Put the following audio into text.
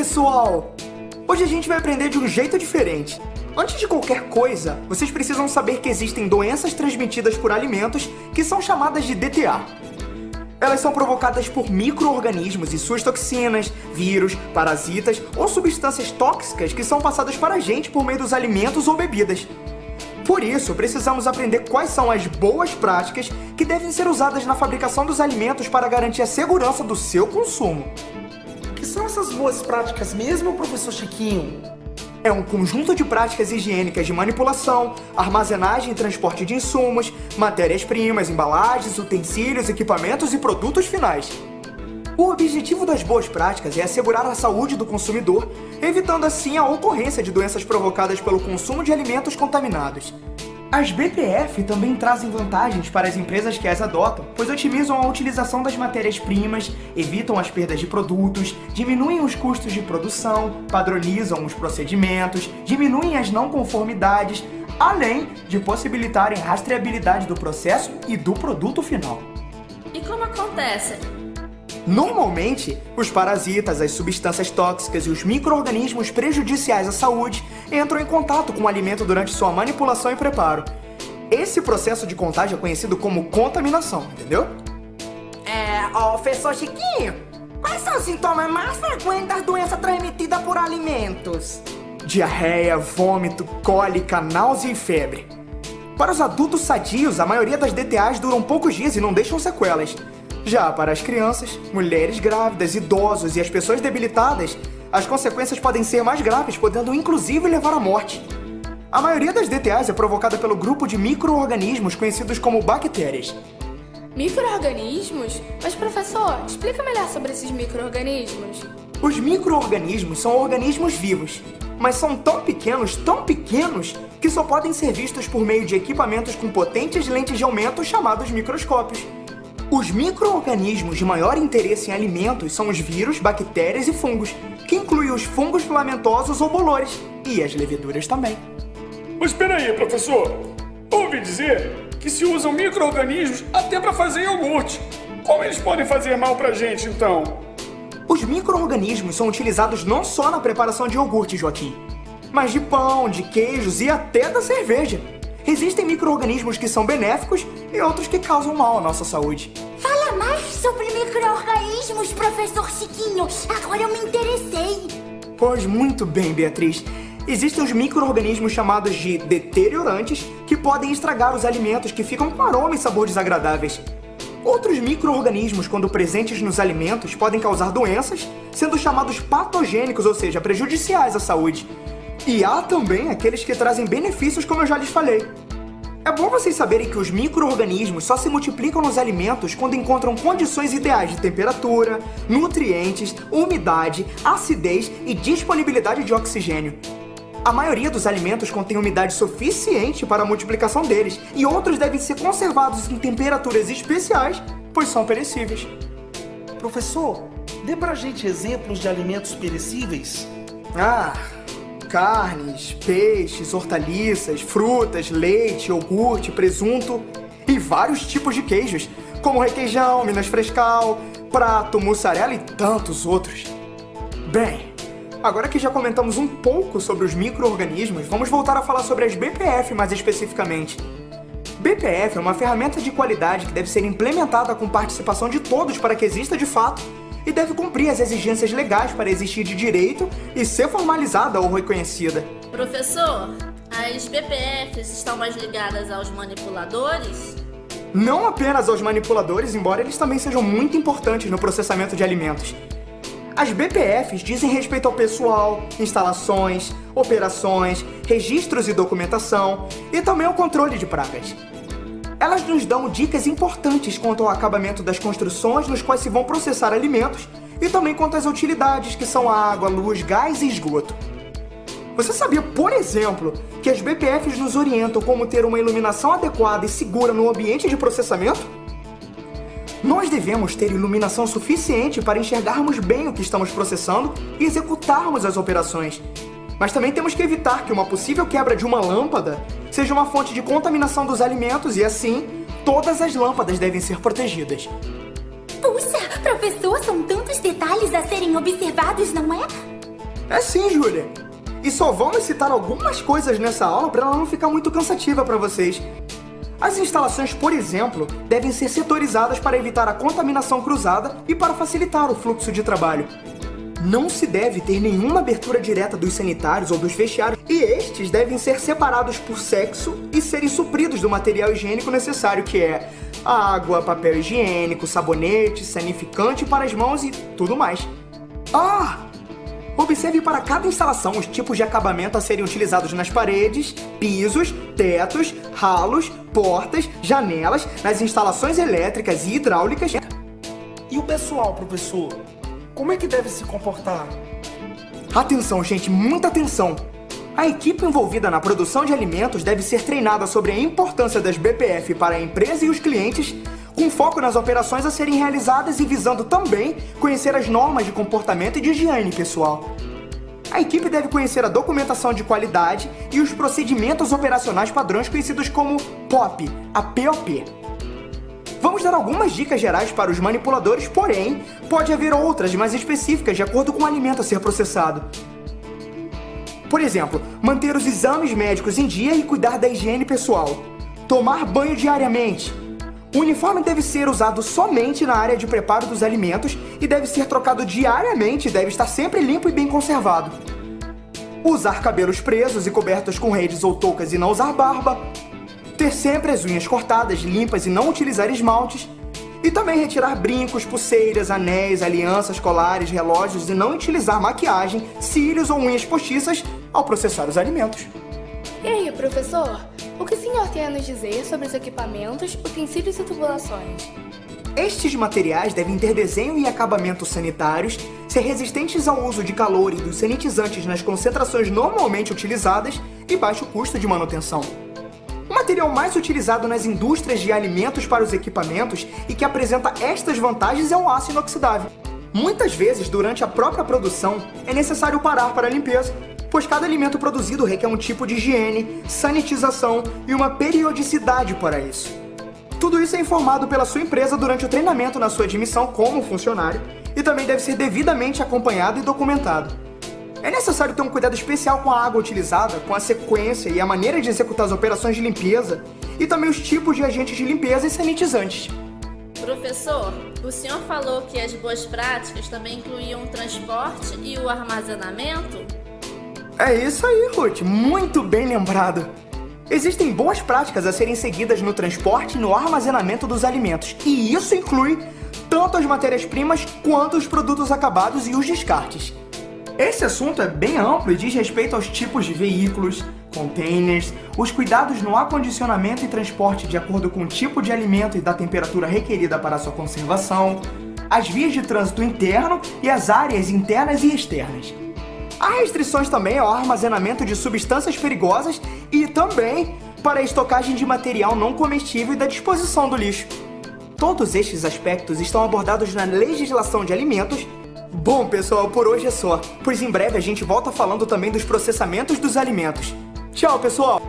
pessoal! Hoje a gente vai aprender de um jeito diferente. Antes de qualquer coisa, vocês precisam saber que existem doenças transmitidas por alimentos que são chamadas de DTA. Elas são provocadas por micro-organismos e suas toxinas, vírus, parasitas ou substâncias tóxicas que são passadas para a gente por meio dos alimentos ou bebidas. Por isso, precisamos aprender quais são as boas práticas que devem ser usadas na fabricação dos alimentos para garantir a segurança do seu consumo. O que são essas boas práticas mesmo, professor Chiquinho? É um conjunto de práticas higiênicas de manipulação, armazenagem e transporte de insumos, matérias-primas, embalagens, utensílios, equipamentos e produtos finais. O objetivo das boas práticas é assegurar a saúde do consumidor, evitando assim a ocorrência de doenças provocadas pelo consumo de alimentos contaminados. As BPF também trazem vantagens para as empresas que as adotam, pois otimizam a utilização das matérias-primas, evitam as perdas de produtos, diminuem os custos de produção, padronizam os procedimentos, diminuem as não conformidades, além de possibilitarem rastreabilidade do processo e do produto final. E como acontece? Normalmente, os parasitas, as substâncias tóxicas e os micro-organismos prejudiciais à saúde entram em contato com o alimento durante sua manipulação e preparo. Esse processo de contágio é conhecido como contaminação, entendeu? Professor Chiquinho, quais são os sintomas mais frequentes das doenças transmitidas por alimentos? Diarreia, vômito, cólica, náusea e febre. Para os adultos sadios, a maioria das DTAs duram poucos dias e não deixam sequelas. Já para as crianças, mulheres grávidas, idosos e as pessoas debilitadas, as consequências podem ser mais graves, podendo inclusive levar à morte. A maioria das DTAs é provocada pelo grupo de micro-organismos conhecidos como bactérias. Micro-organismos? Mas professor, explica melhor sobre esses micro-organismos. Os micro-organismos são organismos vivos, mas são tão pequenos, que só podem ser vistos por meio de equipamentos com potentes lentes de aumento chamados microscópios. Os micro-organismos de maior interesse em alimentos são os vírus, bactérias e fungos, que incluem os fungos filamentosos ou bolores, e as leveduras também. Mas espera aí, professor. Ouvi dizer que se usam micro-organismos até para fazer iogurte. Como eles podem fazer mal pra gente, então? Os micro-organismos são utilizados não só na preparação de iogurte, Joaquim, mas de pão, de queijos e até da cerveja. Existem micro-organismos que são benéficos e outros que causam mal à nossa saúde. Fala mais sobre micro-organismos, professor Chiquinho. Agora eu me interessei. Pois muito bem, Beatriz. Existem os micro-organismos chamados de deteriorantes que podem estragar os alimentos que ficam com aroma e sabor desagradáveis. Outros micro-organismos, quando presentes nos alimentos, podem causar doenças, sendo chamados patogênicos, ou seja, prejudiciais à saúde. E há também aqueles que trazem benefícios, como eu já lhes falei. É bom vocês saberem que os micro-organismos só se multiplicam nos alimentos quando encontram condições ideais de temperatura, nutrientes, umidade, acidez e disponibilidade de oxigênio. A maioria dos alimentos contém umidade suficiente para a multiplicação deles, e outros devem ser conservados em temperaturas especiais, pois são perecíveis. Professor, dê pra gente exemplos de alimentos perecíveis. Carnes, peixes, hortaliças, frutas, leite, iogurte, presunto e vários tipos de queijos, como requeijão, minas frescal, prato, mussarela e tantos outros. Bem, agora que já comentamos um pouco sobre os micro-organismos, vamos voltar a falar sobre as BPF mais especificamente. BPF é uma ferramenta de qualidade que deve ser implementada com participação de todos para que exista de fato e deve cumprir as exigências legais para existir de direito e ser formalizada ou reconhecida. Professor, as BPFs estão mais ligadas aos manipuladores? Não apenas aos manipuladores, embora eles também sejam muito importantes no processamento de alimentos. As BPFs dizem respeito ao pessoal, instalações, operações, registros e documentação e também ao controle de pragas. Elas nos dão dicas importantes quanto ao acabamento das construções nos quais se vão processar alimentos e também quanto às utilidades que são a água, luz, gás e esgoto. Você sabia, por exemplo, que as BPFs nos orientam como ter uma iluminação adequada e segura no ambiente de processamento? Nós devemos ter iluminação suficiente para enxergarmos bem o que estamos processando e executarmos as operações. Mas também temos que evitar que uma possível quebra de uma lâmpada seja uma fonte de contaminação dos alimentos e, assim, todas as lâmpadas devem ser protegidas. Puxa, professor, são tantos detalhes a serem observados, não é? É sim, Júlia. E só vamos citar algumas coisas nessa aula para ela não ficar muito cansativa para vocês. As instalações, por exemplo, devem ser setorizadas para evitar a contaminação cruzada e para facilitar o fluxo de trabalho. Não se deve ter nenhuma abertura direta dos sanitários ou dos vestiários, e estes devem ser separados por sexo e serem supridos do material higiênico necessário, que é água, papel higiênico, sabonete, sanificante para as mãos e tudo mais. Observe para cada instalação os tipos de acabamento a serem utilizados nas paredes, pisos, tetos, ralos, portas, janelas, nas instalações elétricas e hidráulicas. E o pessoal, professor? Como é que deve se comportar? Atenção, gente, muita atenção! A equipe envolvida na produção de alimentos deve ser treinada sobre a importância das BPF para a empresa e os clientes, com foco nas operações a serem realizadas e visando também conhecer as normas de comportamento e de higiene pessoal. A equipe deve conhecer a documentação de qualidade e os procedimentos operacionais padrões conhecidos como POP, a POP. Vamos dar algumas dicas gerais para os manipuladores, porém, pode haver outras mais específicas de acordo com o alimento a ser processado. Por exemplo, manter os exames médicos em dia e cuidar da higiene pessoal. Tomar banho diariamente. O uniforme deve ser usado somente na área de preparo dos alimentos e deve ser trocado diariamente e deve estar sempre limpo e bem conservado. Usar cabelos presos e cobertos com redes ou toucas e não usar barba. Ter sempre as unhas cortadas, limpas e não utilizar esmaltes. E também retirar brincos, pulseiras, anéis, alianças, colares, relógios e não utilizar maquiagem, cílios ou unhas postiças ao processar os alimentos. E aí, professor? O que o senhor tem a nos dizer sobre os equipamentos, utensílios e tubulações? Estes materiais devem ter desenho e acabamento sanitários, ser resistentes ao uso de calor e dos sanitizantes nas concentrações normalmente utilizadas e baixo custo de manutenção. O material mais utilizado nas indústrias de alimentos para os equipamentos e que apresenta estas vantagens é o aço inoxidável. Muitas vezes, durante a própria produção, é necessário parar para a limpeza, pois cada alimento produzido requer um tipo de higiene, sanitização e uma periodicidade para isso. Tudo isso é informado pela sua empresa durante o treinamento na sua admissão como funcionário e também deve ser devidamente acompanhado e documentado. É necessário ter um cuidado especial com a água utilizada, com a sequência e a maneira de executar as operações de limpeza e também os tipos de agentes de limpeza e sanitizantes. Professor, o senhor falou que as boas práticas também incluíam o transporte e o armazenamento? É isso aí, Ruth, muito bem lembrado. Existem boas práticas a serem seguidas no transporte e no armazenamento dos alimentos, e isso inclui tanto as matérias-primas quanto os produtos acabados e os descartes. Esse assunto é bem amplo e diz respeito aos tipos de veículos, containers, os cuidados no acondicionamento e transporte de acordo com o tipo de alimento e da temperatura requerida para sua conservação, as vias de trânsito interno e as áreas internas e externas. Há restrições também ao armazenamento de substâncias perigosas e também para a estocagem de material não comestível e da disposição do lixo. Todos estes aspectos estão abordados na legislação de alimentos. Bom, pessoal, por hoje é só, pois em breve a gente volta falando também dos processamentos dos alimentos. Tchau, pessoal!